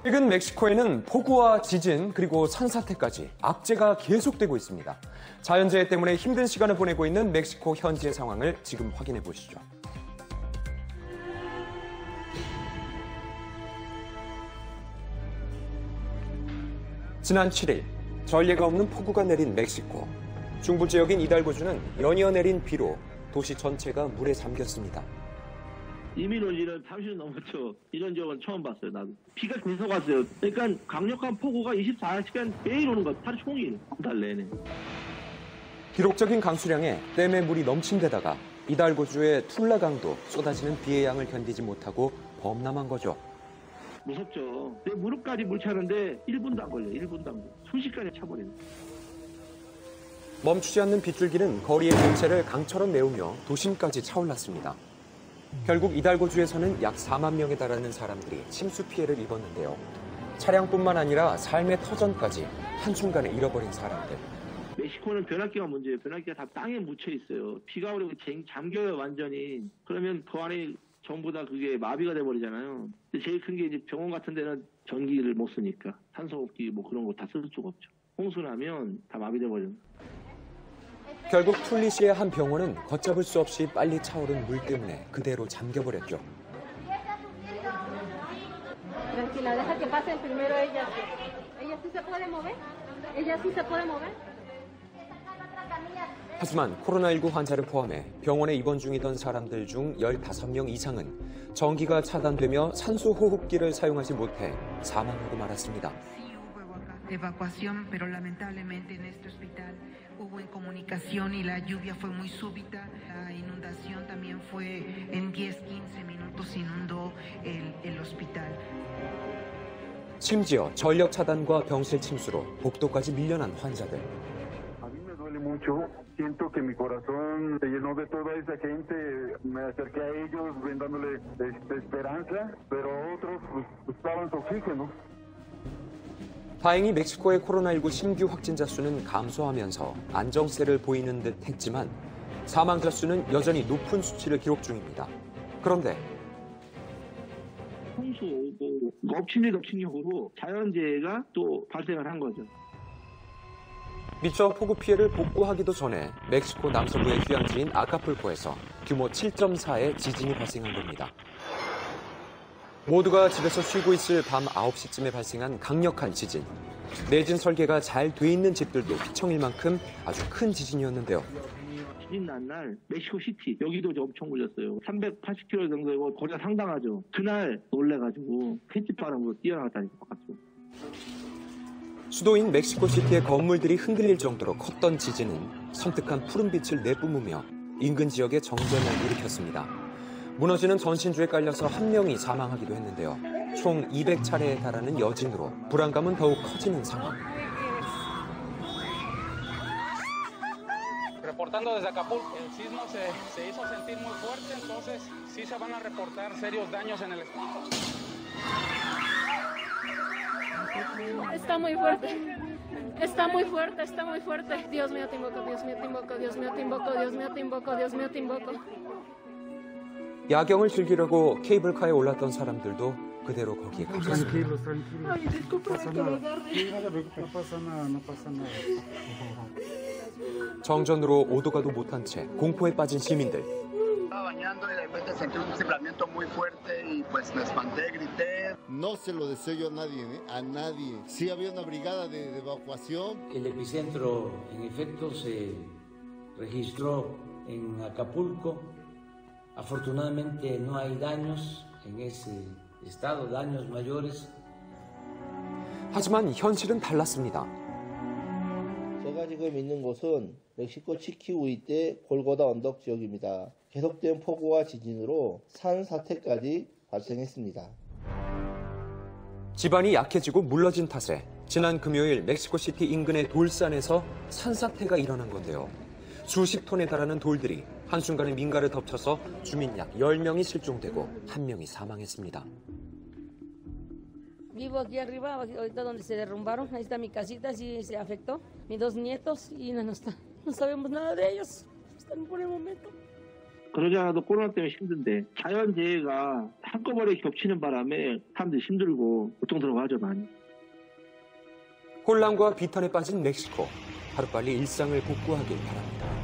최근 멕시코에는 폭우와 지진 그리고 산사태까지 악재가 계속되고 있습니다. 자연재해 때문에 힘든 시간을 보내고 있는 멕시코 현지의 상황을 지금 확인해 보시죠. 지난 7일 전례가 없는 폭우가 내린 멕시코. 중부 지역인 이달고주는 연이어 내린 비로 도시 전체가 물에 잠겼습니다. 이미 논리는 30년 넘었죠. 이런 적은 처음 봤어요, 나도. 비가 계속 왔어요. 그러니까 강력한 폭우가 24시간 매일 오는 것, 하루 종일, 달 내내. 기록적인 강수량에 댐에 물이 넘친 데다가 이달고주의 툴라강도 쏟아지는 비의 양을 견디지 못하고 범람한 거죠. 무섭죠. 내 무릎까지 물 차는데 1분도 안 걸려요, 1분도 안 걸려요. 순식간에 차버려요. 멈추지 않는 빗줄기는 거리의 전체를 강처럼 메우며 도심까지 차올랐습니다. 결국 이달고주에서는 약 4만 명에 달하는 사람들이 침수 피해를 입었는데요. 차량뿐만 아니라 삶의 터전까지 한순간에 잃어버린 사람들. 멕시코는 변압기가 문제예요. 변압기가 다 땅에 묻혀 있어요. 비가 오려고 잠겨요, 완전히. 그러면 그 안에 전부 다 그게 마비가 돼버리잖아요. 근데 제일 큰 게 이제 병원 같은 데는 전기를 못 쓰니까 산소호흡기 뭐 그런 거 다 쓸 수가 없죠. 홍수 나면 다 마비돼버려요. 결국 툴리시의 한 병원은 걷잡을 수 없이 빨리 차오른 물 때문에 그대로 잠겨버렸죠. Tranquila, deja que pasen primero ellas. Ella sí se puede mover? Ella sí se puede mover? 하지만 코로나19 환자를 포함해 병원에 입원 중이던 사람들 중 15명 이상은 전기가 차단되며 산소호흡기를 사용하지 못해 사망하고 말았습니다. Evacuación, pero lamentablemente en este hospital hubo incomunicación y la lluvia fue muy súbita. La inundación también fue en 10-15 minutos inundó el hospital. 심지어 전력 차단과 병실 침수로 복도까지 밀려난 환자들. A mí me duele mucho. Siento que mi corazón se llenó de toda esa gente. Me acerqué a ellos brindándole esperanza, pero otros buscaban su oxígeno. 다행히 멕시코의 코로나19 신규 확진자 수는 감소하면서 안정세를 보이는 듯 했지만 사망자 수는 여전히 높은 수치를 기록 중입니다. 그런데 홍수 오고 엎친데덮친격으로 자연재해가 또 발생을 한 거죠. 미처 폭우 피해를 복구하기도 전에 멕시코 남서부의 휴양지인 아카풀코에서 규모 7.4의 지진이 발생한 겁니다. 모두가 집에서 쉬고 있을 밤 9시쯤에 발생한 강력한 지진. 내진 설계가 잘 돼 있는 집들도 휘청일 만큼 아주 큰 지진이었는데요. 지진 난 날 멕시코 시티 여기도 엄청 울렸어요. 380km 정도고 거리가 상당하죠. 그날 놀래가지고 횟집바람으로 뛰어나갔다니까 바깥으로. 수도인 멕시코 시티의 건물들이 흔들릴 정도로 컸던 지진은 섬뜩한 푸른빛을 내뿜으며 인근 지역에 정전을 일으켰습니다. 무너지는 전신주에 깔려서 한 명이 사망하기도 했는데요. 총 200차례에 달하는 여진으로 불안감은 더욱 커지는 상황. Reportando desde Acapulco, el sismo se hizo sentir muy fuerte, entonces sí se van a reportar serios daños en el estado. Está muy fuerte. Está muy fuerte, está muy fuerte. Dios mío, te invoco, Dios mío, te invoco, Dios mío, te invoco, Dios mío, te invoco, Dios mío, te invoco. 야경을 즐기려고 케이블카에 올랐던 사람들도 그대로 거기에 갇혔습니다. 정전으로 오도 가도 못한 채 공포에 빠진 시민들. Bañando y de repente sentí un temblamiento muy fuerte y pues me espanté, grité. No se lo deseo yo a nadie, a nadie. Sí había una brigada de evacuación. El epicentro, en efecto, se registró en Acapulco. Afortunadamente no hay daños en ese estado, daños mayores. 하지만 현실은 달랐습니다. 제가 지금 있는 곳은 멕시코 치키우 일대 골고다 언덕 지역입니다. 계속된 폭우와 지진으로 산사태까지 발생했습니다. 지반이 약해지고 물러진 탓에 지난 금요일 멕시코시티 인근의 돌산에서 산사태가 일어난 건데요. 수십 톤에 달하는 돌들이 한순간에 민가를 덮쳐서 주민 약 10명이 실종되고 1명이 사망했습니다. Vivo aquí arriba, ahorita donde se derrumbaron, ahí está mi casita, sí se afectó. Mis dos nietos y no sabemos nada de ellos, están por el momento. 그러지 않아도 코로나 때문에 힘든데 자연재해가 한꺼번에 겹치는 바람에 사람들이 힘들고 고통스러워하죠, 많이. 혼란과 비탄에 빠진 멕시코. 하루빨리 일상을 복구하길 바랍니다.